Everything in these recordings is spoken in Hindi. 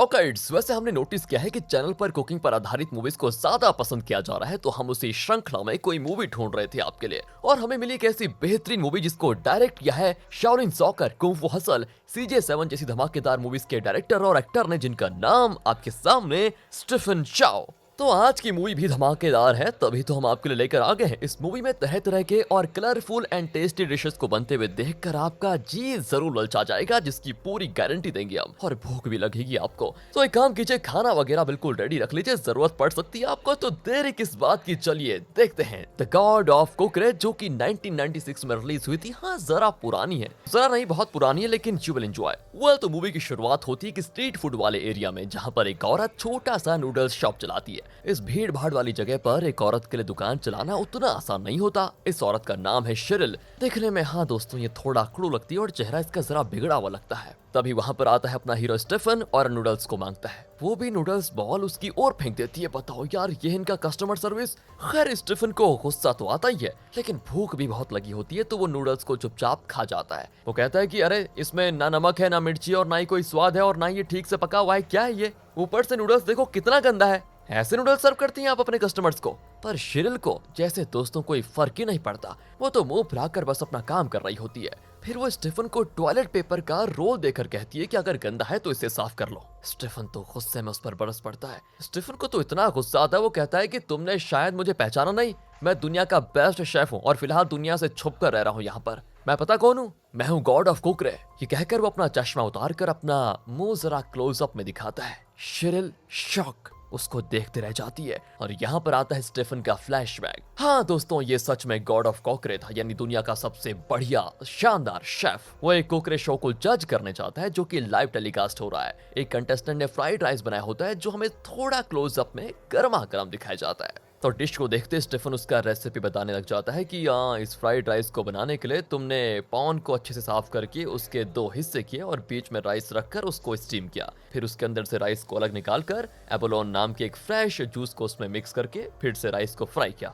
ओकाइड्स, वैसे हमने नोटिस किया है कि चैनल पर कुकिंग पर आधारित मूवीज को ज्यादा पसंद किया जा रहा है, तो हम उसी श्रृंखला में कोई मूवी ढूंढ रहे थे आपके लिए और हमें मिली एक ऐसी बेहतरीन मूवी जिसको डायरेक्ट किया है शाओलिन सॉकर, कुंग फू हसल, CJ7 जैसी धमाकेदार मूवीज के डायरेक्टर और एक्टर ने, जिनका नाम आपके सामने स्टीफन चाओ। तो आज की मूवी भी धमाकेदार है, तभी तो हम आपके लिए लेकर आ गए हैं। इस मूवी में तरह तरह के और कलरफुल एंड टेस्टी डिशेस को बनते हुए देखकर आपका जी जरूर ललचा जाएगा, जिसकी पूरी गारंटी देंगे हम, और भूख भी लगेगी आपको। तो एक काम कीजिए, खाना वगैरह बिल्कुल रेडी रख लीजिए, जरूरत पड़ सकती है आपको। तो देरी किस बात की, चलिए देखते हैं द गॉड ऑफ कुकरे, जो कि 1996 में रिलीज हुई थी। हाँ, जरा पुरानी है, जरा नहीं बहुत पुरानी है, लेकिन यू विल एंजॉय। वेल, तो मूवी की शुरुआत होती है कि स्ट्रीट फूड वाले एरिया में, जहाँ पर एक औरत छोटा सा नूडल्स शॉप चलाती है। इस भीड़ भाड़ वाली जगह पर एक औरत के लिए दुकान चलाना उतना आसान नहीं होता। इस औरत का नाम है शिरिल। देखने में, हाँ दोस्तों, ये थोड़ा अकड़ू लगती है और चेहरा इसका जरा बिगड़ा हुआ लगता है। तभी वहां पर आता है अपना हीरो स्टीफन और नूडल्स को मांगता है। वो भी नूडल्स बॉल उसकी ओर फेंक देती है। बताओ यार, ये इनका कस्टमर सर्विस। खैर, स्टीफन को गुस्सा तो आता ही है, लेकिन भूख भी बहुत लगी होती है, तो वो नूडल्स को चुपचाप खा जाता है। वो कहता है कि अरे, इसमें ना नमक है, ना मिर्ची, और ना ही कोई स्वाद है, और ना ये ठीक से पका हुआ है। क्या है ये? ऊपर से नूडल्स देखो कितना गंदा है। ऐसे नूडल्स सर्व करती हैं आप अपने कस्टमर्स को? पर शिरिल को जैसे दोस्तों कोई फर्क ही नहीं पड़ता। वो तो मुंह फुलाकर बस अपना काम कर रही होती है। फिर वो स्टीफन को टॉयलेट पेपर का रोल देकर कहती है कि अगर गंदा है तो इसे साफ कर लो। स्टीफन तो गुस्से में उस पर बरस पड़ता है। स्टीफन को तो इतना गुस्सा आता है, वो कहता है कि तुमने शायद मुझे पहचाना नहीं। मैं दुनिया का बेस्ट शेफ हूँ और फिलहाल दुनिया से छुप कर रह रहा हूँ यहाँ पर। मैं पता कौन हूँ? मैं हूँ गॉड ऑफ कुकरे। ये कहकर वो अपना चश्मा उतार कर अपना मुंह जरा क्लोजअप में दिखाता है। शिरिल शॉक उसको देखते रह जाती है, और यहाँ पर आता है स्टीफन का फ्लैशबैक। हाँ दोस्तों, ये सच में गॉड ऑफ कुकरे था, यानी दुनिया का सबसे बढ़िया शानदार शेफ। वो एक कुकरे शो को जज करने चाहता है, जो कि लाइव टेलीकास्ट हो रहा है। एक कंटेस्टेंट ने फ्राइड राइस बनाया होता है, जो हमें थोड़ा क्लोजअप में गर्मा गर्म दिखाया जाता है। तो डिश को देखते स्टीफन उसका रेसिपी बताने लग जाता है कि इस फ्राइड राइस को बनाने के लिए तुमने पॉन को अच्छे से साफ करके उसके 2 हिस्से किए और बीच में राइस रखकर उसको स्टीम किया। फिर उसके अंदर से राइस को अलग निकालकर एबोलोन नाम के एक फ्रेश जूस को उसमें मिक्स करके फिर से राइस को फ्राई किया।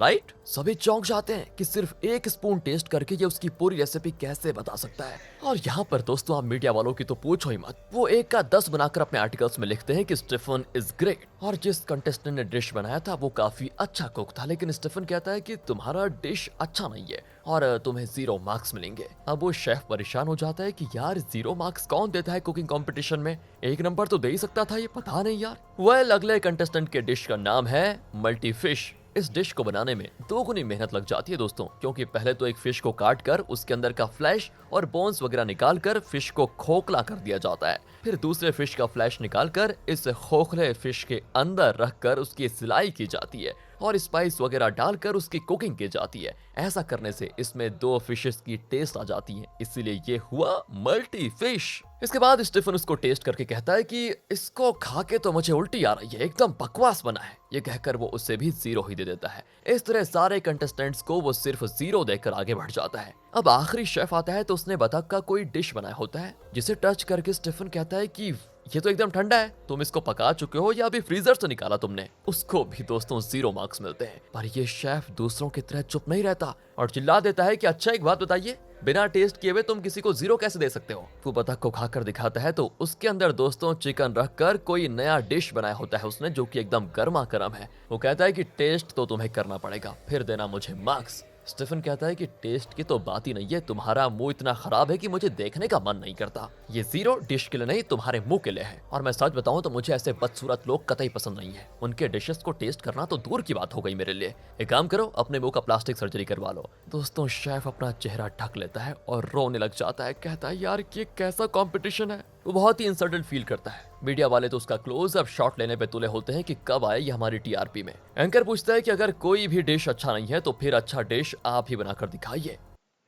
राइट? सभी चौंक जाते हैं कि सिर्फ 1 स्पून टेस्ट करके ये उसकी पूरी रेसिपी कैसे बता सकता है। और यहाँ पर दोस्तों, आप मीडिया वालों की तो पूछो ही मत। वो 1 का 10 बनाकर अपने आर्टिकल्स में लिखते हैं कि स्टीफन इज ग्रेट, और जिस कंटेस्टेंट ने डिश बनाया था वो काफी अच्छा कुक था। लेकिन स्टीफन कहता है कि तुम्हारा डिश अच्छा नहीं है और तुम्हें 0 मार्क्स मिलेंगे। अब वो शेफ परेशान हो जाता है कि यार, 0 मार्क्स कौन देता है कुकिंग कंपटीशन में? 1 नंबर तो दे ही सकता था, ये पता नहीं यार। वेल, अगले कंटेस्टेंट के डिश का नाम है मल्टी फिश। इस डिश को बनाने में 2 गुनी मेहनत लग जाती है दोस्तों, क्योंकि पहले तो एक फिश को काट कर उसके अंदर का फ्लैश और बोन्स वगैरह निकाल कर फिश को खोखला कर दिया जाता है। फिर दूसरे फिश का फ्लैश निकालकर इस खोखले फिश के अंदर रखकर उसकी सिलाई की जाती है और स्पाइस वगैरह डालकर उसकी कुकिंग की जाती है। ऐसा करने से इसमें 2 फिशेस की टेस्ट आ जाती है, इसीलिए ये हुआ मल्टी फिश। इसके बाद स्टीफन उसको टेस्ट करके कहता है कि इसको खा के तो मुझे उल्टी आ रही है, एकदम बकवास बना है। ये कहकर वो उससे भी 0 ही दे देता है। इस तरह सारे कंटेस्टेंट्स को वो सिर्फ 0 देकर आगे बढ़ जाता है। अब आखिरी शेफ आता है, तो उसने बतख का कोई डिश बनाया होता है, जिसे टच करके स्टीफन कहता है कि ये तो एकदम ठंडा है, तुम इसको पका चुके हो या अभी फ्रीजर से निकाला तुमने? उसको भी दोस्तों 0 मार्क्स मिलते हैं। पर ये शेफ दूसरों की तरह चुप नहीं रहता और चिल्ला देता है कि अच्छा, एक बात बताइए, बिना टेस्ट किए हुए तुम किसी को 0 कैसे दे सकते हो? वो बतख को खाकर दिखाता है, तो उसके अंदर दोस्तों चिकन रखकर कोई नया डिश बनाया होता है उसने, जो कि एकदम गर्मा गर्म है। वो कहता है कि टेस्ट तो तुम्हें करना पड़ेगा, फिर देना मुझे मार्क्स। स्टीफन कहता है कि टेस्ट की तो बात ही नहीं है, तुम्हारा मुंह इतना खराब है कि मुझे देखने का मन नहीं करता। ये 0 डिश के लिए नहीं, तुम्हारे मुंह के लिए है। और मैं सच बताऊं तो मुझे ऐसे बदसूरत लोग कतई पसंद नहीं है। उनके डिशेस को टेस्ट करना तो दूर की बात हो गई मेरे लिए। एक काम करो, अपने मुंह का प्लास्टिक सर्जरी करवा लो। दोस्तों, शेफ अपना चेहरा ढक लेता है और रोने लग जाता है। कहता है यार, ये कैसा कॉम्पिटिशन है। वो बहुत ही इंसल्टेड फील करता है। मीडिया वाले तो उसका क्लोज अप शॉट लेने पे तुले होते हैं कि कब आए ये हमारी टीआरपी में। एंकर पूछता है कि अगर कोई भी डिश अच्छा नहीं है तो फिर अच्छा डिश आप ही बनाकर दिखाइए।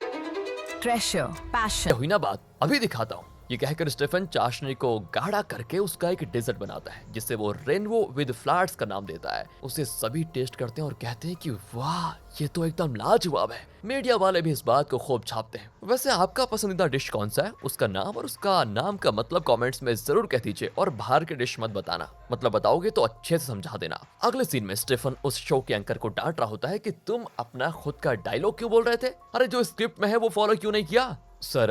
Pressure, passion. हुई ना बात, अभी दिखाता हूँ। ये कहकर स्टीफन चाशनी को गाढ़ा करके उसका एक डेजर्ट बनाता है, जिसे वो रेनबो विद फ्लावर्स का नाम देता है। उसे सभी टेस्ट करते हैं और कहते हैं कि वाह, ये तो एकदम लाजवाब है। मीडिया वाले भी इस बात को खूब छापते हैं। वैसे आपका पसंदीदा डिश कौन सा है? उसका नाम और उसका नाम का मतलब कमेंट्स में जरूर कह दीजिए, और बाहर के डिश मत बताना, मतलब बताओगे तो अच्छे से समझा देना। अगले सीन में स्टीफन उस शो के एंकर को डांट रहा होता है कि तुम अपना खुद का डायलॉग क्यों बोल रहे थे? अरे जो स्क्रिप्ट में है वो फॉलो क्यों नहीं किया? सर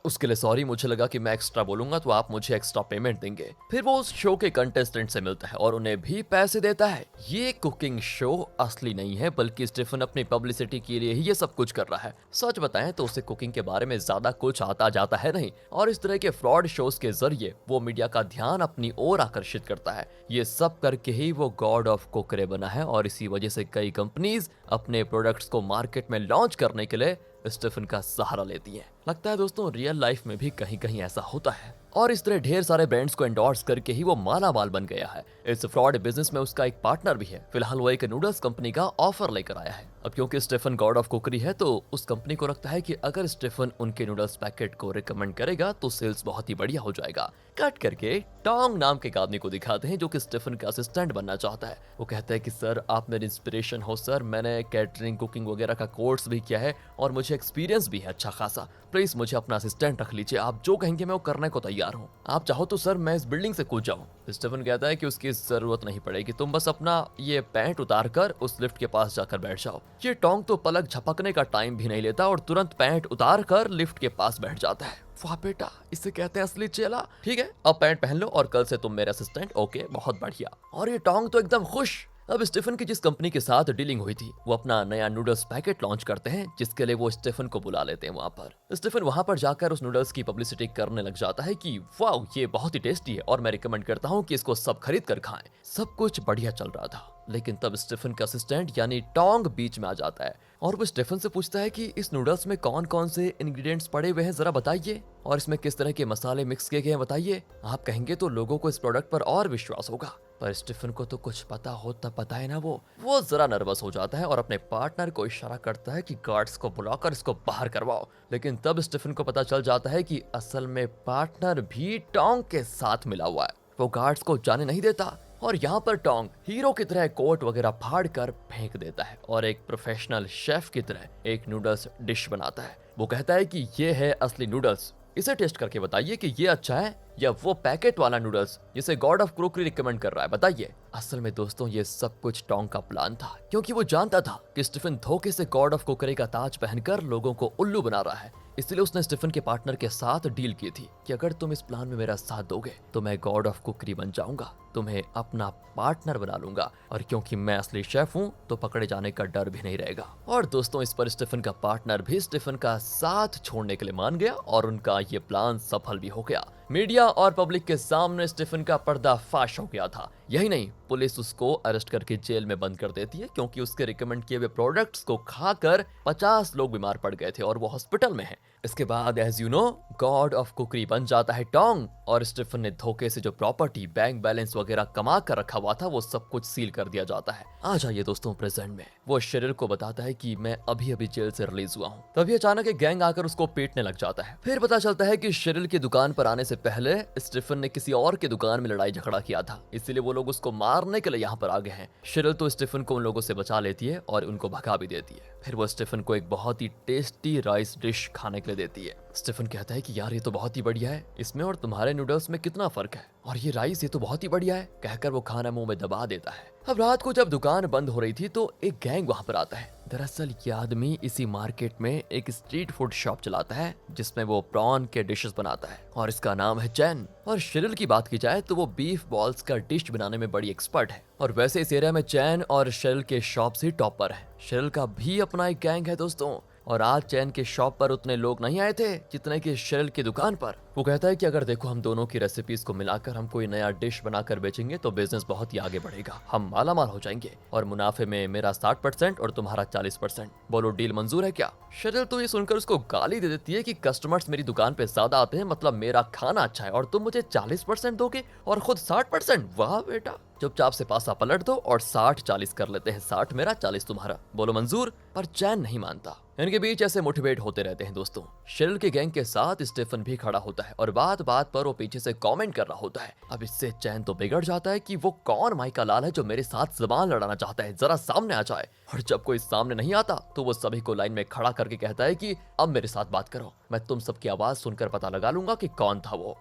उसके लिए सॉरी, मुझे लगा कि मैं एक्स्ट्रा बोलूंगा तो आप मुझे एक्स्ट्रा पेमेंट देंगे। फिर वो उस शो के कंटेस्टेंट से मिलता है और उन्हें भी पैसे देता है। ये कुकिंग शो असली नहीं है, बल्कि स्टीफन अपनी पब्लिसिटी के लिए ही ये सब कुछ कर रहा है। सच बताएं तो उसे कुकिंग के बारे में ज्यादा कुछ आता जाता है नहीं, और इस तरह के फ्रॉड शोज के जरिए वो मीडिया का ध्यान अपनी ओर आकर्षित करता है। ये सब करके ही वो गॉड ऑफ कुकरी बना है, और इसी वजह से कई कंपनीज अपने प्रोडक्ट्स को मार्केट में लॉन्च करने के लिए स्टीफन का सहारा लेती है। लगता है दोस्तों रियल लाइफ में भी कहीं कहीं ऐसा होता है, और इस तरह ढेर सारे ब्रांड्स को एंडोर्स करके ही वो माला माल बन गया है। इस फ्रॉड बिजनेस में उसका एक पार्टनर भी है। फिलहाल वो एक नूडल्स कंपनी का ऑफर लेकर आया है। अब क्योंकि स्टीफन गॉड ऑफ कुकरी है तो उस कंपनी को लगता है कि अगर स्टीफन उनके नूडल्स पैकेट को रिकमेंड करेगा तो सेल्स बहुत ही बढ़िया हो जाएगा। कट करके टोंग नाम के एक आदमी को दिखाते हैं जो कि स्टीफन का असिस्टेंट बनना चाहता है। वो कहता है कि सर आप मेरी इंस्पिरेशन हो सर, मैंने कैटरिंग कुकिंग वगैरह का कोर्स भी किया है और मुझे एक्सपीरियंस भी है अच्छा खासा। प्लीज मुझे अपना असिस्टेंट रख लीजिए, आप जो कहेंगे मैं वो करने को तैयार हूँ। आप चाहो तो सर मैं इस बिल्डिंग से कूद जाऊँ। स्टीफन कहता है कि उसकी जरूरत नहीं पड़ेगी, तुम बस अपना ये पैंट उतार कर उस लिफ्ट के पास जाकर बैठ जाओ। ये टोंग तो पलक झपकने का टाइम भी नहीं लेता और तुरंत पैंट उतार कर लिफ्ट के पास बैठ जाता है। वाह बेटा, इसे कहते हैं असली चेला। ठीक है, अब पैंट पहन लो और कल से तुम मेरे असिस्टेंट। ओके, बहुत बढ़िया। और ये टोंग तो एकदम खुश। अब स्टीफन की जिस कंपनी के साथ डीलिंग हुई थी वो अपना नया नूडल्स पैकेट लॉन्च करते हैं, जिसके लिए वो स्टीफन को बुला लेते हैं वहां पर। स्टीफन वहां पर जाकर उस नूडल्स की पब्लिसिटी करने लग जाता है कि वाह ये बहुत ही टेस्टी है और मैं रिकमेंड करता हूं कि इसको सब खरीद कर खाएं। सब कुछ बढ़िया चल रहा था, लेकिन तब स्टीफन का असिस्टेंट यानी टोंग बीच में आ जाता है और वो स्टीफन से पूछता है कि इस नूडल्स में कौन कौन से इंग्रेडिएंट्स पड़े हुए हैं जरा बताइए, और इसमें किस तरह के मसाले मिक्स किए गए हैं बताइए। आप कहेंगे तो लोगों को इस प्रोडक्ट पर और विश्वास होगा। पर स्टीफन को तो कुछ पता हो तब पता है ना। वो जरा नर्वस हो जाता है और अपने पार्टनर को इशारा करता है कि गार्ड्स को बुलाकर इसको बाहर करवाओ। लेकिन तब स्टीफन को पता चल जाता है कि असल में पार्टनर भी टोंग के साथ मिला हुआ है। वो गार्ड्स को जाने नहीं देता और यहाँ पर टोंग हीरो की तरह कोट वगैरह फाड़ कर फेंक देता है और एक प्रोफेशनल शेफ की तरह एक नूडल्स डिश बनाता है। वो कहता है कि ये है असली नूडल्स, इसे टेस्ट करके बताइए कि ये अच्छा है या वो पैकेट वाला नूडल्स जिसे गॉड ऑफ क्रोकरी रिकमेंड कर रहा है, बताइए। असल में दोस्तों ये सब कुछ टोंग का प्लान था, क्योंकि वो जानता था कि स्टीफन धोखे से गॉड ऑफ कुकरी का ताज पहनकर लोगों को उल्लू बना रहा है। इसलिए उसने स्टीफन के पार्टनर के साथ डील की थी कि अगर तुम इस प्लान में मेरा साथ दोगे तो मैं गॉड ऑफ कुकरी बन जाऊंगा, तुम्हें अपना पार्टनर बना लूंगा, और क्योंकि मैं असली शेफ हूं तो पकड़े जाने का डर भी नहीं रहेगा। और दोस्तों इस पर स्टीफन का पार्टनर भी स्टीफन का साथ छोड़ने के लिए मान गया और उनका ये प्लान सफल भी हो गया। मीडिया और पब्लिक के सामने स्टीफन का पर्दाफाश हो गया था। यही नहीं, पुलिस उसको अरेस्ट करके जेल में बंद कर देती है, क्योंकि उसके रिकमेंड किए हुए प्रोडक्ट्स को खाकर 50 लोग बीमार पड़ गए थे और वो हॉस्पिटल में हैं। इसके बाद as you know god of cookery बन जाता है टोंग, और स्टीफन ने धोखे से जो प्रॉपर्टी, बैंक बैलेंस वगैरह कमा कर रखा हुआ था वो सब कुछ सील कर दिया जाता है। आ जाइए दोस्तों प्रेजेंट में। वो शेरिल को बताता है कि मैं अभी अभी जेल से रिलीज हुआ हूँ। तभी अचानक एक गैंग आकर उसको पीटने लग जाता है। फिर पता चलता है कि शेरिल की दुकान पर आने से पहले स्टीफन ने किसी और की दुकान में लड़ाई झगड़ा किया था, इसीलिए वो लोग उसको मारने के लिए यहाँ पर आ गए हैं। शेरिल तो स्टीफन को उन लोगों से बचा लेती है और उनको भगा भी देती है। फिर वो स्टीफन को एक बहुत ही टेस्टी राइस डिश खाने के लिए देती है। स्टीफन कहता है कि यार ये तो बहुत ही बढ़िया है, इसमें और तुम्हारे नूडल्स में कितना फर्क है, और ये राइस ये तो बहुत ही बढ़िया है, कहकर वो खाना मुंह में दबा देता है। अब रात को जब दुकान बंद हो रही थी तो एक गैंग वहां पर आता है। दरअसल ये आदमी इसी मार्केट में एक स्ट्रीट फूड शॉप चलाता है जिसमें वो प्रॉन के डिशेस बनाता है, और इसका नाम है चैन। और शेरिल की बात की जाए तो वो बीफ बॉल्स का डिश बनाने में बड़ी एक्सपर्ट है, और वैसे इस एरिया में चैन और शेरिल के शॉप से टॉप पर है। शेरिल का भी अपना एक गैंग है दोस्तों, और आज चैन के शॉप पर उतने लोग नहीं आए थे जितने कि शेरिल की दुकान पर। वो कहता है कि अगर देखो हम दोनों की रेसिपीज को मिलाकर हम कोई नया डिश बनाकर बेचेंगे तो बिजनेस बहुत ही आगे बढ़ेगा, हम मालामाल हो जाएंगे, और मुनाफे में मेरा 60% और तुम्हारा 40%। बोलो डील मंजूर है क्या? शेरिल तो ये सुनकर उसको गाली दे देती है कि कस्टमर्स मेरी दुकान पे ज्यादा आते हैं, मतलब मेरा खाना अच्छा है, और तुम मुझे 40% दोगे और खुद 60%? वाह बेटा, चुपचाप से पासा पलट दो और 60-40 कर लेते हैं, 60 मेरा 40 तुम्हारा। बोलो मंजूर? पर चैन नहीं मानता। इनके बीच ऐसे मुठभेड़ होते रहते हैं दोस्तों। शेरिल के गैंग के साथ स्टीफन भी खड़ा होता है और बात बात पर वो पीछे से कमेंट कर रहा होता है। अब इससे चैन तो बिगड़ जाता है कि वो कौन माइका लाल है जो मेरे साथ जुबान लड़ाना चाहता है, जरा सामने आ जाए। और जब कोई सामने नहीं आता तो वो सभी को लाइन में खड़ा करके कहता है कि अब मेरे साथ बात करो, मैं तुम सबकी आवाज सुनकर पता लगा लूंगा कि कौन था वो।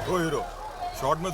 ओ हीरो, शॉर्ट में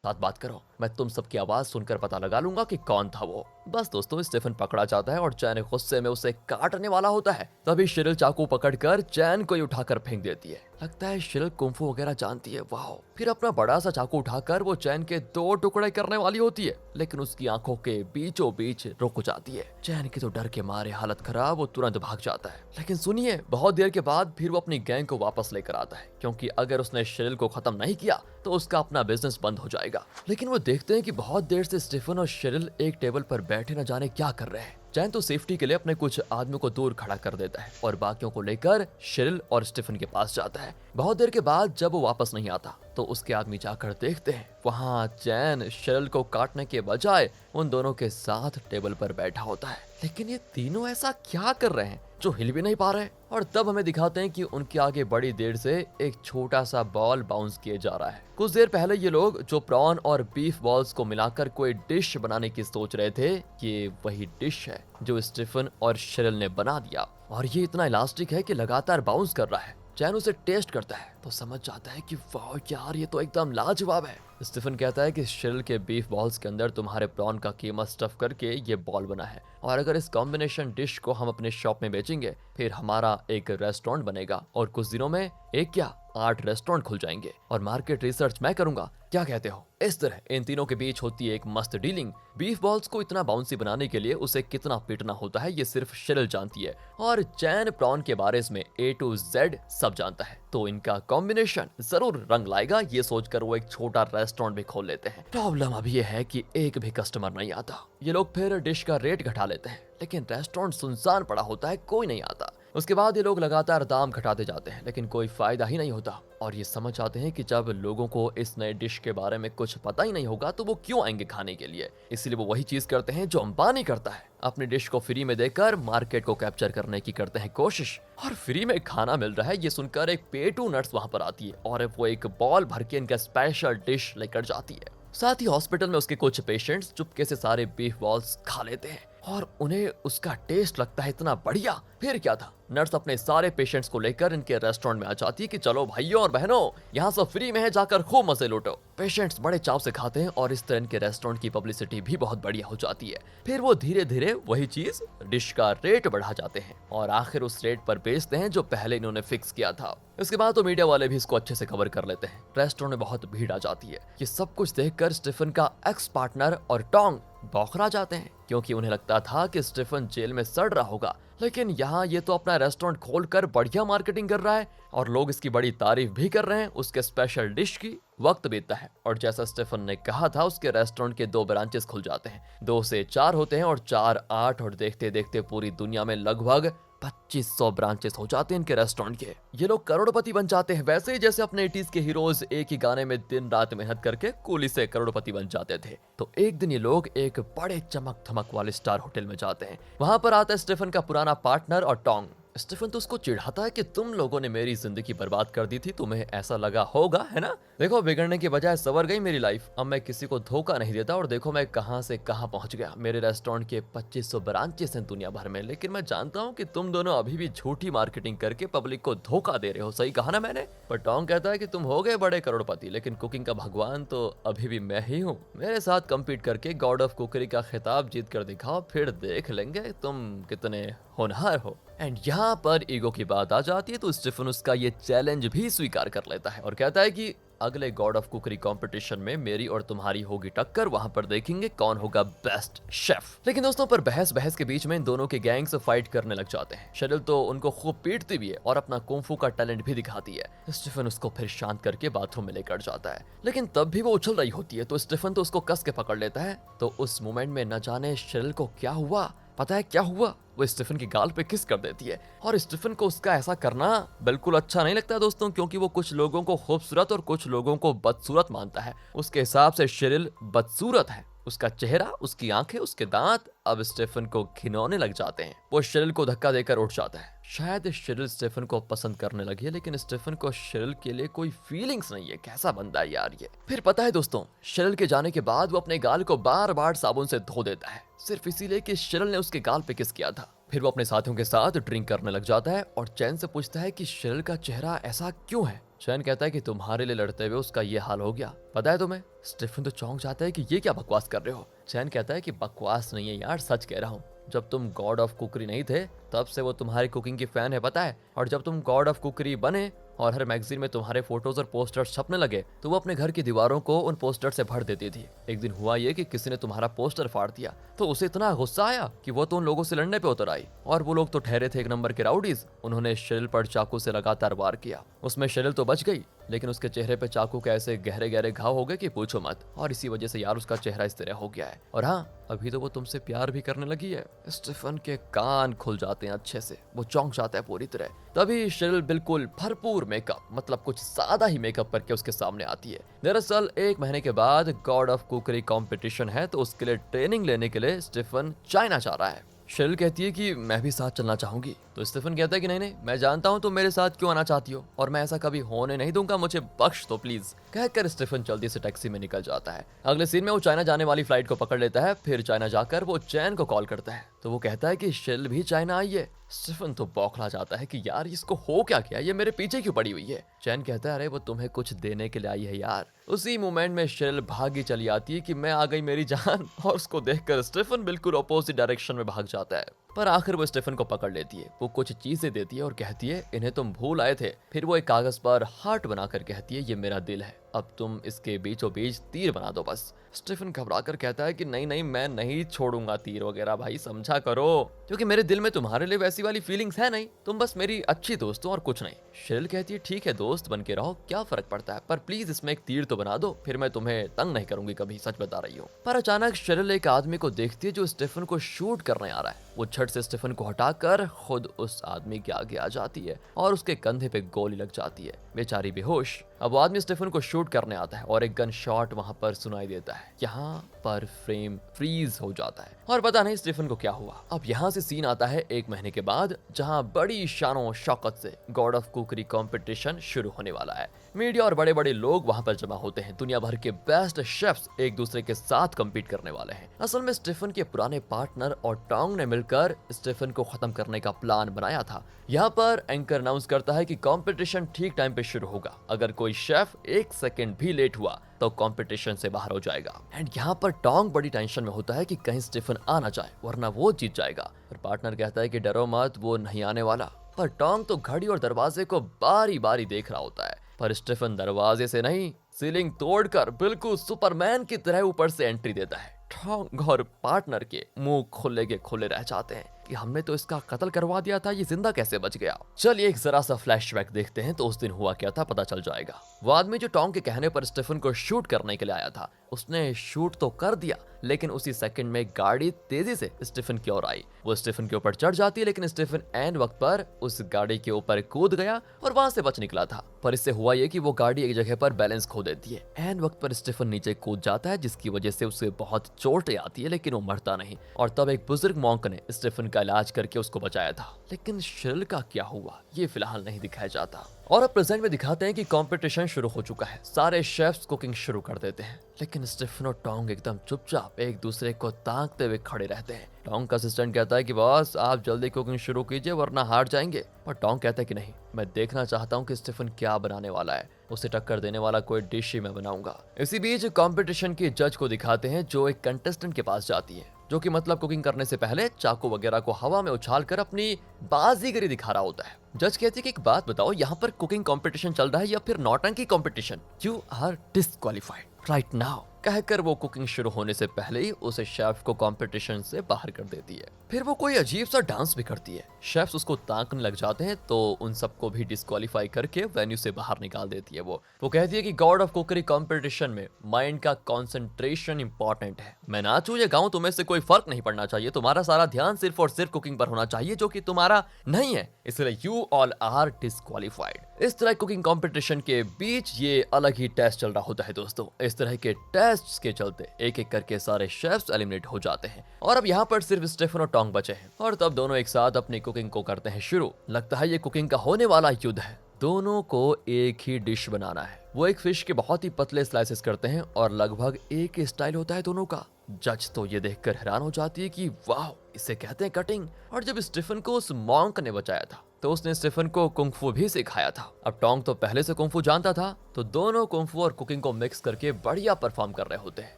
साथ बात करो, मैं तुम सबकी आवाज सुनकर पता लगा लूंगा कि कौन था वो। बस दोस्तों, स्टीफन पकड़ा जाता है और चैन गुस्से में उसे काटने वाला होता है। तभी शिरिल चाकू पकड़कर चैन को ही उठाकर फेंक देती है। लगता है शिरिल कुंफू वगैरह जानती है, वाह। फिर अपना बड़ा सा चाकू उठाकर वो चैन के 2 टुकड़े करने वाली होती है, लेकिन उसकी आंखों के बीचों बीच रुक जाती है। चैन की तो डर के मारे हालत खराब, वो तुरंत भाग जाता है। लेकिन सुनिए, बहुत देर के बाद फिर वो अपनी गैंग को वापस लेकर आता है, क्योंकि अगर उसने शिरिल को खत्म नहीं किया तो उसका अपना बिजनेस बंद हो जाएगा। लेकिन वो देखते हैं कि बहुत देर से स्टीफन और शिरिल एक टेबल पर बैठे न जाने क्या कर रहे हैं। चैन तो सेफ्टी के लिए अपने कुछ आदमियों को दूर खड़ा कर देता है और बाकियों को लेकर शिरिल और स्टीफन के पास जाता है। बहुत देर के बाद जब वो वापस नहीं आता तो उसके आदमी जाकर देखते हैं, वहां चैन शिरिल को काटने के बजाय उन दोनों के साथ टेबल पर बैठा होता है। लेकिन ये तीनों ऐसा क्या कर रहे हैं जो हिल भी नहीं पा रहे? और तब हमें दिखाते हैं कि उनके आगे बड़ी देर से एक छोटा सा बॉल बाउंस किए जा रहा है। कुछ देर पहले ये लोग जो प्रॉन और बीफ बॉल्स को मिलाकर कोई डिश बनाने की सोच रहे थे, ये वही डिश है जो स्टीफन और शिरिल ने बना दिया। और ये इतना इलास्टिक है कि लगातार बाउंस कर रहा है। चैन उसे टेस्ट करता है तो समझ जाता है कि वाह यार, ये तो एकदम लाजवाब है। स्टीफन कहता है कि शिरिल के बीफ बॉल्स के अंदर तुम्हारे प्रॉन का कीमा स्टफ करके ये बॉल बना है, और अगर इस कॉम्बिनेशन डिश को हम अपने शॉप में बेचेंगे फिर हमारा एक रेस्टोरेंट बनेगा, और कुछ दिनों में एक क्या 8 रेस्टोरेंट खुल जाएंगे, और मार्केट रिसर्च मैं करूंगा, क्या कहते हो? इस तरह इन तीनों के बीच होती है एक मस्त डीलिंग। बीफ बॉल्स को इतना बाउंसी बनाने के लिए उसे कितना पीटना होता है ये सिर्फ शिरिल जानती है, और चैन प्रॉन के बारे में A to Z सब जानता है। तो इनका कॉम्बिनेशन जरूर रंग लाएगा, ये सोचकर वो एक छोटा रेस्टोरेंट भी खोल लेते हैं। प्रॉब्लम अभी ये है कि एक भी कस्टमर नहीं आता। ये लोग फिर डिश का रेट घटा लेते हैं, लेकिन रेस्टोरेंट सुनसान पड़ा होता है, कोई नहीं आता। उसके बाद ये लोग लगातार दाम घटाते जाते हैं, लेकिन कोई फायदा ही नहीं होता। और ये समझ आते हैं कि जब लोगों को इस नए डिश के बारे में कुछ पता ही नहीं होगा तो वो क्यों आएंगे खाने के लिए। इसलिए वो वही चीज करते हैं जो अंबानी करता है, अपनी डिश को फ्री में देकर मार्केट को कैप्चर करने की करते हैं कोशिश। और फ्री में खाना मिल रहा है ये सुनकर एक पेटू नट्स वहां पर आती है और वो एक बॉल भर के इनका स्पेशल डिश लेकर जाती है। साथ ही हॉस्पिटल में उसके कुछ पेशेंट्स चुपके से सारे बीफ बॉल्स खा लेते हैं और उन्हें उसका टेस्ट लगता है इतना बढ़िया। फिर क्या था, नर्स अपने सारे पेशेंट्स को लेकर इनके रेस्टोरेंट में आ जाती है कि चलो भाइयों और बहनों, यहाँ सब फ्री में है, जाकर खूब मजे लूटो। पेशेंट्स बड़े चाव से खाते हैं और इस तरह इनके रेस्टोरेंट की पब्लिसिटी भी बहुत बढ़िया हो जाती है। फिर वो धीरे धीरे वही चीज डिश का रेट बढ़ा जाते हैं और आखिर उस रेट पर बेचते हैं जो पहले इन्होंने फिक्स किया था। इसके बाद तो मीडिया वाले भी इसको अच्छे से कवर कर लेते हैं। रेस्टोरेंट में बहुत भीड़ आ जाती है। ये सब कुछ देखकर स्टीफन का एक्स पार्टनर और टोंग बौखला जाते हैं, क्योंकि उन्हें लगता था कि स्टीफन जेल में सड़ रहा होगा, लेकिन यहाँ ये तो अपना रेस्टोरेंट खोलकर बढ़िया मार्केटिंग कर रहा है और लोग इसकी बड़ी तारीफ भी कर रहे हैं उसके स्पेशल डिश की। वक्त बीतता है और जैसा स्टीफन ने कहा था उसके रेस्टोरेंट के 2 ब्रांचेस खुल जाते हैं। 2 से 4 होते हैं और 4 8 और देखते देखते पूरी दुनिया में लगभग 2500 ब्रांचेस हो जाते हैं इनके रेस्टोरेंट के। ये लोग करोड़पति बन जाते हैं, वैसे ही जैसे अपने 80s के हीरोज एक ही गाने में दिन रात मेहनत करके कूली से करोड़पति बन जाते थे। तो एक दिन ये लोग एक बड़े चमक धमक वाले स्टार होटल में जाते हैं। वहां पर आता है स्टीफन का पुराना पार्टनर और टोंग। स्टीफन तो उसको चिढ़ाता है कि तुम लोगों ने मेरी जिंदगी बर्बाद कर दी थी, तुम्हें ऐसा लगा होगा, है ना? देखो, बिगड़ने के बजाय संवर गई मेरी लाइफ। अब मैं किसी को धोखा नहीं देता और देखो मैं कहां से कहां पहुंच गया। मेरे रेस्टोरेंट के 2500 ब्रांचेस हैं दुनिया भर में, लेकिन मैं जानता हूं कि तुम दोनों अभी भी झूठी मार्केटिंग करके पब्लिक को धोखा दे रहे हो। सही कहा ना मैंने? पर टोंग कहता है कि तुम हो गए बड़े करोड़पति, लेकिन कुकिंग का भगवान तो अभी भी मैं ही हूँ। मेरे साथ कम्पीट करके गॉड ऑफ कुकरी का खिताब जीत कर दिखाओ, फिर देख लेंगे तुम कितने होनहार हो। एंड यहाँ पर ईगो की बात आ जाती है तो स्टीफन उसका ये चैलेंज भी स्वीकार कर लेता है और कहता है कि अगले गॉड ऑफ कुकरी कंपटीशन में मेरी और तुम्हारी होगी टक्कर, वहां पर देखेंगे कौन होगा बेस्ट शेफ। लेकिन दोस्तों, पर बहस के बीच में इन दोनों के गैंग्स फाइट करने लग जाते हैं। शिरिल तो उनको खूब पीटती भी है और अपना कुंफू का टैलेंट भी दिखाती है। स्टीफन उसको फिर शांत करके बाथरूम में लेकर जाता है, लेकिन तब भी वो उछल रही होती है तो स्टीफन तो उसको कस के पकड़ लेता है। तो उस मोमेंट में न जाने शिरिल को क्या हुआ, पता है क्या हुआ? वो स्टीफन की गाल पे किस कर देती है और स्टीफन को उसका ऐसा करना बिल्कुल अच्छा नहीं लगता दोस्तों, क्योंकि वो कुछ लोगों को खूबसूरत और कुछ लोगों को बदसूरत मानता है। उसके हिसाब से शिरिल बदसूरत है। उसका चेहरा, उसकी आंखें, उसके दांत अब स्टीफन को घिनौने लग जाते हैं। वो शिरिल को धक्का देकर उठ जाता है। शायद शिरिल स्टीफन को पसंद करने लगी है, लेकिन स्टीफन को शिरिल के लिए कोई फीलिंग्स नहीं है। कैसा बंदा है यार ये। फिर पता है दोस्तों, शिरिल के जाने के बाद वो अपने गाल को बार बार साबुन से धो देता है, सिर्फ इसीलिए कि शिरिल ने उसके गाल पे किस किया था। फिर वो अपने साथियों के साथ ड्रिंक करने लग जाता है और चैन से पूछता है कि शिरिल का चेहरा ऐसा क्यों है। चैन कहता है कि तुम्हारे लिए लड़ते हुए उसका ये हाल हो गया, पता है तुम्हें? स्टीफन तो चौंक जाता है कि ये क्या बकवास कर रहे हो। चैन कहता है कि बकवास नहीं है यार, सच कह रहा हूँ। जब तुम गॉड ऑफ कुकरी नहीं थे तब से वो तुम्हारी कुकिंग की फैन है, पता है? और जब तुम गॉड ऑफ कुकरी बने और हर मैगजीन में तुम्हारे फोटोज और पोस्टर्स छपने लगे तो वो अपने घर की दीवारों को उन पोस्टर से भर देती थी। एक दिन हुआ ये कि किसी ने तुम्हारा पोस्टर फाड़ दिया तो उसे इतना गुस्सा आया कि वो तो उन लोगों से लड़ने पे उतर आई, और वो लोग तो ठहरे थे एक नंबर के राउडीज। उन्होंने शेरिल पर चाकू से लगातार वार किया। उसमें शेरिल तो बच गई, लेकिन उसके चेहरे पे चाकू के ऐसे गहरे गहरे घाव हो गए कि पूछो मत, और इसी वजह से यार उसका चेहरा इस तरह हो गया है। और हाँ, अभी तो वो तुमसे प्यार भी करने लगी है। स्टीफन के कान खुल जाते हैं अच्छे से, वो चौंक जाता है पूरी तरह। तभी शेरिल बिल्कुल भरपूर मेकअप, मतलब कुछ ज्यादा ही मेकअप करके उसके सामने आती है। दरअसल 1 महीने के बाद गॉड ऑफ कुकरी कंपटीशन है, तो उसके लिए ट्रेनिंग लेने के लिए स्टीफन चाइना जा रहा है। शेरिल कहती है कि मैं भी साथ चलना चाहूंगी, तो स्टीफन कहता है कि नहीं नहीं, मैं जानता हूँ तुम मेरे साथ क्यों आना चाहती हो, और मैं ऐसा कभी होने नहीं दूंगा, मुझे बख्श दो प्लीज। कहकर स्टीफन जल्दी से टैक्सी में निकल जाता है। अगले सीन में वो चाइना जाने वाली फ्लाइट को पकड़ लेता है। फिर चाइना जाकर वो चैन को कॉल करता है, तो वो कहता है कि शेरिल भी चाइना आई है। स्टीफन तो बौखला जाता है कि यार इसको हो क्या गया, ये मेरे पीछे क्यों पड़ी हुई है। चैन कहता है अरे वो तुम्हें कुछ देने के लिए आई है यार। उसी मोमेंट में शेरिल भागी चली आती है कि मैं आ गई मेरी जान, और उसको देखकर स्टीफन बिल्कुल अपोजिट डायरेक्शन में भाग जाता है। पर आखिर वो स्टीफन को पकड़ लेती है। वो कुछ चीजें देती है और कहती है इन्हें तुम भूल आए थे। फिर वो एक कागज पर हार्ट बनाकर कहती है ये मेरा दिल है, अब तुम इसके बीचों बीच तीर बना दो बस। स्टीफन घबराकर कहता है कि नहीं नहीं, मैं नहीं छोड़ूंगा तीर वगैरह, भाई समझा करो, क्योंकि मेरे दिल में तुम्हारे लिए वैसी वाली फीलिंग्स है नहीं, तुम बस मेरी अच्छी दोस्त हो और कुछ नहीं। शेरिल कहती है ठीक है दोस्त बन के रहो, क्या फर्क पड़ता है, पर प्लीज इसमें एक तीर तो बना दो, फिर मैं तुम्हें तंग नहीं करूंगी कभी, सच बता रही हूँ। पर अचानक शेरिल एक आदमी को देखती है जो स्टीफन को शूट करने आ रहा है। वो झट से स्टीफन को हटाकर खुद उस आदमी के आगे आ जाती है और उसके कंधे पे गोली लग जाती है, बेचारी बेहोश। अब वो आदमी स्टीफन को शूट करने आता है और एक गन शॉट वहां पर सुनाई देता है। यहाँ पर फ्रेम फ्रीज हो जाता है और पता नहीं स्टीफन को क्या हुआ। अब यहाँ से सीन आता है 1 महीने के बाद, जहाँ बड़ी शानो शौकत से गॉड ऑफ कुकरी कंपटीशन शुरू होने वाला है। मीडिया और बड़े बड़े लोग वहां पर जमा होते हैं। दुनिया भर के बेस्ट शेफ्स एक दूसरे के साथ कम्पीट करने वाले हैं। असल में स्टीफन के पुराने पार्टनर और टोंग ने मिलकर स्टीफन को खत्म करने का प्लान बनाया था। यहाँ पर एंकर अनाउंस करता है कि कंपटीशन ठीक टाइम पे शुरू होगा, अगर कोई शेफ 1 सेकंड भी लेट हुआ तो कंपटीशन से बाहर हो जाएगा। एंड यहाँ पर टोंग बड़ी टेंशन में होता है कि कहीं स्टीफन आ ना जाए वरना वो जीत जाएगा। और पार्टनर कहता है कि डरो मत, वो नहीं आने वाला। पर टोंग तो घड़ी और दरवाजे को बारी बारी देख रहा होता है, पर स्टीफन दरवाजे से नहीं सीलिंग तोड़कर बिल्कुल सुपरमैन की तरह ऊपर से एंट्री देता है। टोंग और पार्टनर के मुंह खुले के खुले रह जाते हैं कि हमने तो इसका कत्ल करवा दिया था, ये जिंदा कैसे बच गया। चलिए एक जरा सा फ्लैशबैक देखते हैं तो उस दिन हुआ क्या था पता चल जाएगा। वो आदमी जो टोंग के कहने पर स्टीफन को शूट करने के लिए आया था, उसने शूट तो कर दिया, लेकिन उसी सेकंड में गाड़ी तेजी से स्टीफन की ओर आई। वो स्टीफन के ऊपर चढ़ जाती है, लेकिन स्टीफन एंड वक्त पर उस गाड़ी के ऊपर कूद गया और वहां से बच निकला था। पर इससे हुआ ये कि वो गाड़ी एक जगह पर बैलेंस खो देती है। एंड वक्त पर स्टीफन नीचे कूद जाता है, जिसकी वजह से उसे बहुत चोटें आती है, लेकिन वो मरता नहीं। और तब एक बुजुर्ग मॉन्क ने स्टीफन का इलाज करके उसको बचाया था। लेकिन शेरिल का क्या हुआ ये फिलहाल नहीं दिखाया जाता। और अब प्रेजेंट में दिखाते हैं कि कंपटीशन शुरू हो चुका है। सारे शेफ्स कुकिंग शुरू कर देते हैं, लेकिन स्टीफन और टोंग एकदम चुपचाप एक दूसरे को ताकते हुए खड़े रहते हैं। टोंग का असिस्टेंट कहता है कि बॉस आप जल्दी कुकिंग शुरू कीजिए वरना हार जाएंगे। पर टोंग कहता है कि नहीं, मैं देखना चाहता हूँ कि स्टीफन क्या बनाने वाला है, उसे टक्कर देने वाला कोई डिश ही मैं बनाऊंगा। इसी बीच कंपटीशन की जज को दिखाते हैं जो एक कंटेस्टेंट के पास जाती है, जो कि मतलब कुकिंग करने से पहले चाकू वगैरह को हवा में उछालकर अपनी बाजीगरी दिखा रहा होता है। जज कहती है कि एक बात बताओ, यहाँ पर कुकिंग कंपटीशन चल रहा है या फिर नौटंकी competition? You are disqualified right now. कहकर वो कुकिंग शुरू होने से पहले ही उसे शेफ को कंपटीशन से बाहर कर देती है। फिर वो कोई अजीब सा डांस भी करती है। शेफ्स उसको ताकने लग जाते हैं तो उन सबको भी डिस्क्वालीफाई करके वेन्यू से बाहर निकाल देती है। वो कहती है कि गॉड ऑफ कुकरी कंपटीशन में माइंड का कंसंट्रेशन इंपॉर्टेंट है। मैं नाचूं या गाऊं तुम्हें से कोई फर्क नहीं पड़ना चाहिए, तुम्हारा सारा ध्यान सिर्फ और सिर्फ कुकिंग पर होना चाहिए, जो कि तुम्हारा नहीं है, इसलिए यू ऑल आर डिस्क्वालीफाइड। इस तरह कुकिंग कंपटीशन के बीच ये अलग ही टेस्ट चल रहा होता है दोस्तों। इस तरह के टेस्ट्स के चलते एक एक करके सारे शेफ्स एलिमिनेट हो जाते हैं और अब यहाँ पर सिर्फ स्टीफन और टोंग बचे हैं। और तब दोनों एक साथ अपनी कुकिंग को करते हैं शुरू। लगता है ये कुकिंग का होने वाला युद्ध है। दोनों को एक ही डिश बनाना है। वो एक फिश के बहुत ही पतले स्लाइसेस करते हैं और लगभग एक ही स्टाइल होता है दोनों का। जज तो ये देखकर हैरान हो जाती है कि वाह, इसे कहते हैं कटिंग। और जब स्टीफन को उस मॉन्क ने बचाया था तो उसने स्टीफन को कुंग-फू भी सिखाया था। अब टोंग तो पहले से कुंग-फू जानता था, तो दोनों कुंग-फू और कुकिंग को मिक्स करके बढ़िया परफॉर्म कर रहे होते हैं।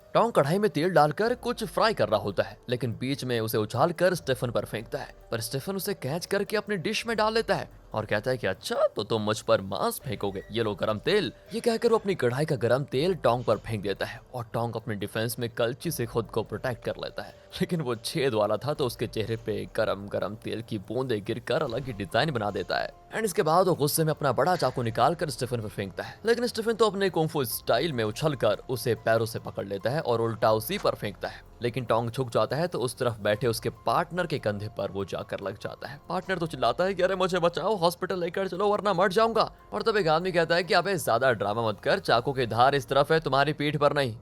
टोंग कढ़ाई में तेल डालकर कुछ फ्राई कर रहा होता है, लेकिन बीच में उसे उछाल कर स्टीफन पर फेंकता है, पर स्टीफन उसे कैच करके अपनी डिश में डाल लेता है और कहता है कि अच्छा तो तुम मुझ पर मांस फेंकोगे, ये लो गरम तेल। ये कहकर वो अपनी कढ़ाई का गरम तेल टोंग पर फेंक देता है और टोंग अपने डिफेंस में कलची से खुद को प्रोटेक्ट कर लेता है, लेकिन वो छेद वाला था तो उसके चेहरे पे गरम गरम तेल की बूंदें गिरकर अलग ही डिजाइन बना देता है। एंड इसके बाद वो गुस्से में अपना बड़ा चाकू निकाल कर स्टीफन पर फेंकता है, लेकिन स्टीफन तो अपने कुंग-फू स्टाइल में उछलकर उसे पैरों से पकड़ लेता है और उल्टा उसी पर फेंकता है। लेकिन टोंग झुक जाता है तो उस तरफ बैठे उसके पार्टनर के कंधे पर वो जाकर लग जाता है। पार्टनर तो चिल्लाता है कि अरे मुझे बचाओ, हॉस्पिटल लेकर चलो वरना मर जाऊंगा। और तब एक आदमी कहता है कि अबे ज्यादा ड्रामा मत कर, चाकू की धार इस तरफ है, तुम्हारी पीठ पर नहीं।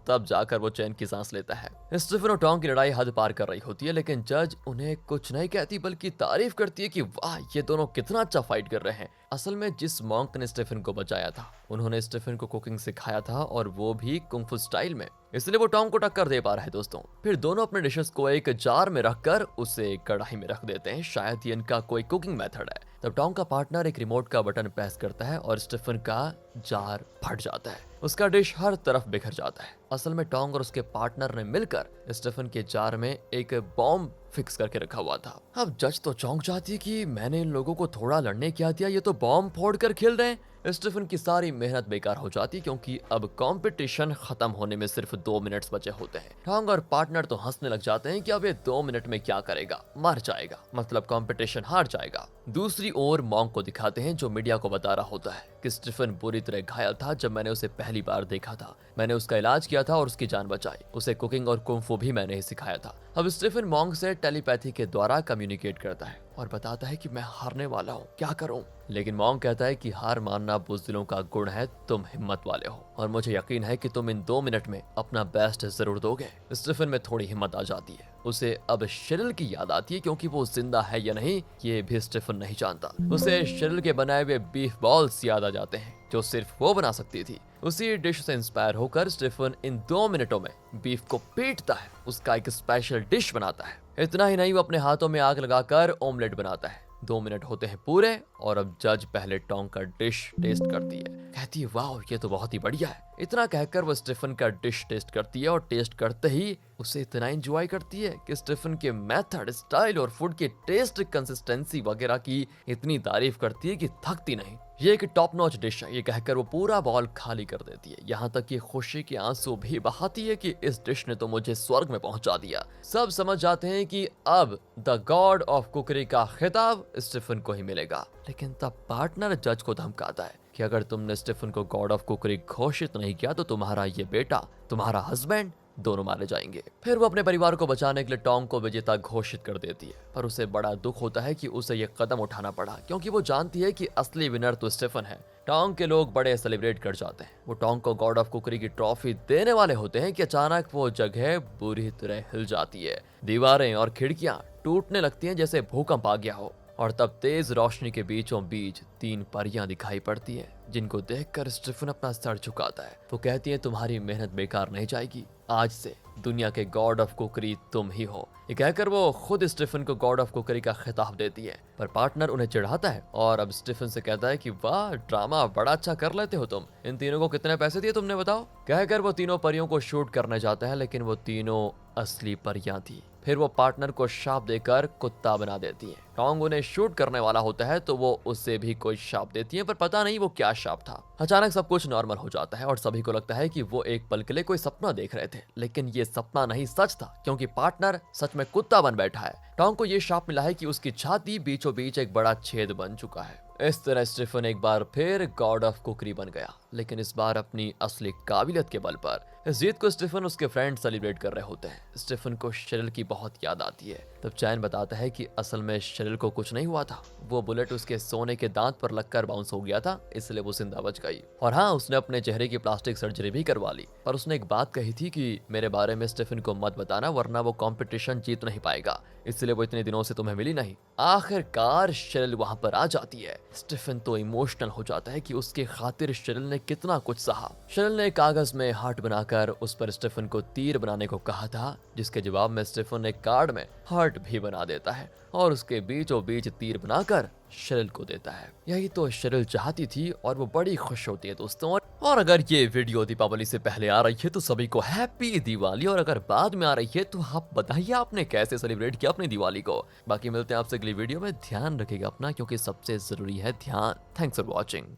तब जाकर वो चैन की सांस लेता है। स्टीफन और टोंग की लड़ाई हद पार कर रही होती है, लेकिन जज उन्हें कुछ नहीं कहती बल्कि तारीफ करती है कि वाह ये दोनों कितना अच्छा फाइट कर रहे हैं। असल में जिस मॉन्क ने स्टीफन को बचाया था उन्होंने स्टीफन को कुकिंग सिखाया था और वो भी कुंग-फू स्टाइल में, इसलिए वो टोंग को टक्कर दे पा रहे हैं दोस्तों। फिर दोनों अपने डिशेस को एक जार में रखकर उसे कढ़ाई में रख देते हैं, शायद ये इनका कोई कुकिंग मेथड है। तब टोंग का पार्टनर एक रिमोट का बटन प्रेस करता है और स्टीफन का जार फट जाता है, उसका डिश हर तरफ बिखर जाता है। असल में टोंग और उसके पार्टनर ने मिलकर स्टीफन के जार में एक बॉम्ब फिक्स करके रखा हुआ था। अब जज तो चौंक जाती है कि मैंने इन लोगों को थोड़ा लड़ने क्या दिया, ये तो बॉम्ब फोड़ कर खेल रहे हैं। स्टीफन की सारी मेहनत बेकार हो जाती क्योंकि अब कंपटीशन खत्म होने में सिर्फ 2 मिनट्स बचे होते हैं। टोंग और पार्टनर तो हंसने लग जाते हैं कि अब ये 2 मिनट में क्या करेगा, मर जाएगा, मतलब कंपटीशन हार जाएगा। दूसरी ओर मॉन्क को दिखाते हैं जो मीडिया को बता रहा होता है कि स्टीफन बुरी तरह घायल था जब मैंने उसे पहली बार देखा था, मैंने उसका इलाज किया था और उसकी जान बचाई, उसे कुकिंग और कुंग-फू भी मैंने ही सिखाया था। अब स्टीफन मॉन्क से टेलीपैथी के द्वारा कम्युनिकेट करता है और बताता है कि मैं हारने वाला हूँ, क्या करूँ। लेकिन मॉन्क कहता है कि हार मानना बुज़दिलों का गुण है, तुम हिम्मत वाले हो और मुझे यकीन है कि तुम इन 2 मिनट में अपना बेस्ट जरूर दोगे। स्टीफन में थोड़ी हिम्मत आ जाती है, उसे अब शेरिल की याद आती है क्योंकि वो जिंदा है या नहीं ये भी स्टीफन नहीं जानता। उसे शेरिल के बनाए हुए बीफ बॉल्स याद आ जाते हैं जो सिर्फ वो बना सकती थी। उसी डिश से इंस्पायर होकर स्टीफन इन 2 मिनटों में बीफ को पीटता है, उसका एक स्पेशल डिश बनाता है। इतना ही नहीं, वो अपने हाथों में आग लगाकर ऑमलेट बनाता है। 2 मिनट होते हैं पूरे और अब जज पहले टोंग का डिश टेस्ट करती है, कहती है वाह ये तो बहुत ही बढ़िया है। इतना कहकर वो स्टीफन का डिश टेस्ट करती है और टेस्ट करते ही उसे इतना एंजॉय करती है कि स्टीफन के मेथड, स्टाइल और फूड के टेस्ट, कंसिस्टेंसी वगैरह की इतनी तारीफ करती है कि थकती नहीं। ये एक टॉप नॉच डिश है, ये कहकर वो पूरा बॉल खाली कर देती है, यहाँ तक कि खुशी के आंसू भी बहाती है कि इस डिश ने तो मुझे स्वर्ग में पहुंचा दिया। सब समझ जाते हैं कि अब द गॉड ऑफ कुकरी का खिताब स्टीफन को ही मिलेगा, लेकिन तब पार्टनर जज को धमकाता है कि अगर तुमने स्टीफन को गॉड ऑफ कुकरी घोषित नहीं किया तो तुम्हारा ये बेटा, तुम्हारा हस्बैंड दोनों मारे जाएंगे। फिर वो अपने परिवार को बचाने के लिए टोंग को विजेता घोषित कर देती है, पर उसे बड़ा दुख होता है कि उसे ये कदम उठाना पड़ा क्योंकि वो जानती है कि असली विनर तो स्टीफन है। टोंग के लोग बड़े सेलिब्रेट कर जाते हैं, वो टोंग को गॉड ऑफ कुकरी की ट्रॉफी देने वाले होते हैं कि अचानक वो जगह बुरी तरह हिल जाती है, दीवारें और खिड़कियां टूटने लगती हैं जैसे भूकंप आ गया हो। और तब तेज रोशनी के बीचों बीच 3 परियां दिखाई पड़ती हैं, जिनको देखकर स्टीफन अपना सर झुकाता है। वो कहती हैं तुम्हारी मेहनत बेकार नहीं जाएगी, आज से दुनिया के गॉड ऑफ कुकरी तुम ही हो। ये कहकर वो खुद स्टीफन को गॉड ऑफ कुकरी का खिताब देती है, पर पार्टनर उन्हें चिढ़ाता है और अब स्टीफन से कहता है कि वाह ड्रामा बड़ा अच्छा कर लेते हो तुम, इन तीनों को कितने पैसे दिए तुमने बताओ। कहकर वो तीनों परियों को शूट करने जाता है, लेकिन वो तीनों असली परियां थी। फिर वो पार्टनर को शाप देकर कुत्ता बना देती है। टोंग उन्हें शूट करने वाला होता है तो वो उससे भी कोई शाप देती है, पर पता नहीं वो क्या शाप था। अचानक सब कुछ नॉर्मल हो जाता है और सभी को लगता है कि वो एक पल के लिए कोई सपना देख रहे थे, लेकिन ये सपना नहीं सच था क्योंकि पार्टनर सच में कुत्ता बन बैठा है। टोंग को ये शाप मिला है कि उसकी छाती बीचों बीच एक बड़ा छेद बन चुका है। इस तरह स्टीफन एक बार फिर गॉड ऑफ कुकरी बन गया, लेकिन इस बार अपनी असली काबिलियत के बल पर। इस जीत को स्टीफन उसके फ्रेंड सेलिब्रेट कर रहे होते हैं। स्टीफन को शेरिल की बहुत याद आती है। तब चैन बताता है कि असल में शेरिल को कुछ नहीं हुआ था, वो बुलेट उसके सोने के दांत पर लगकर बाउंस हो गया था, इसलिए वो जिंदा बच गई। और हाँ, उसने अपने चेहरे की प्लास्टिक सर्जरी भी करवा ली, पर उसने एक बात कही थी कि मेरे बारे में स्टीफन को मत बताना वरना वो कंपटीशन जीत नहीं पाएगा, इसलिए वो इतने दिनों से तुम्हें मिली नहीं। आखिरकार शेरिल वहां पर आ जाती है। स्टीफन तो इमोशनल हो जाता है कि उसके खातिर शेरिल ने कितना कुछ सहा। शेरिल ने कागज में हार्ट बनाकर उस पर स्टीफन को तीर बनाने को कहा था, जिसके जवाब में स्टीफन एक कार्ड में हार्ट भी बना देता है और उसके बीचों बीच तीर बनाकर शेरिल को देता है। यही तो शेरिल चाहती थी और वो बड़ी खुश होती है दोस्तों। और अगर ये वीडियो दीपावली से पहले आ रही है तो सभी को हैप्पी दिवाली, और अगर बाद में आ रही है तो आप बताइए आपने कैसे सेलिब्रेट किया अपनी दिवाली को। बाकी मिलते हैं आपसे अगली वीडियो में। ध्यान रखिएगा अपना, क्योंकि सबसे जरूरी है ध्यान। Thanks for watching.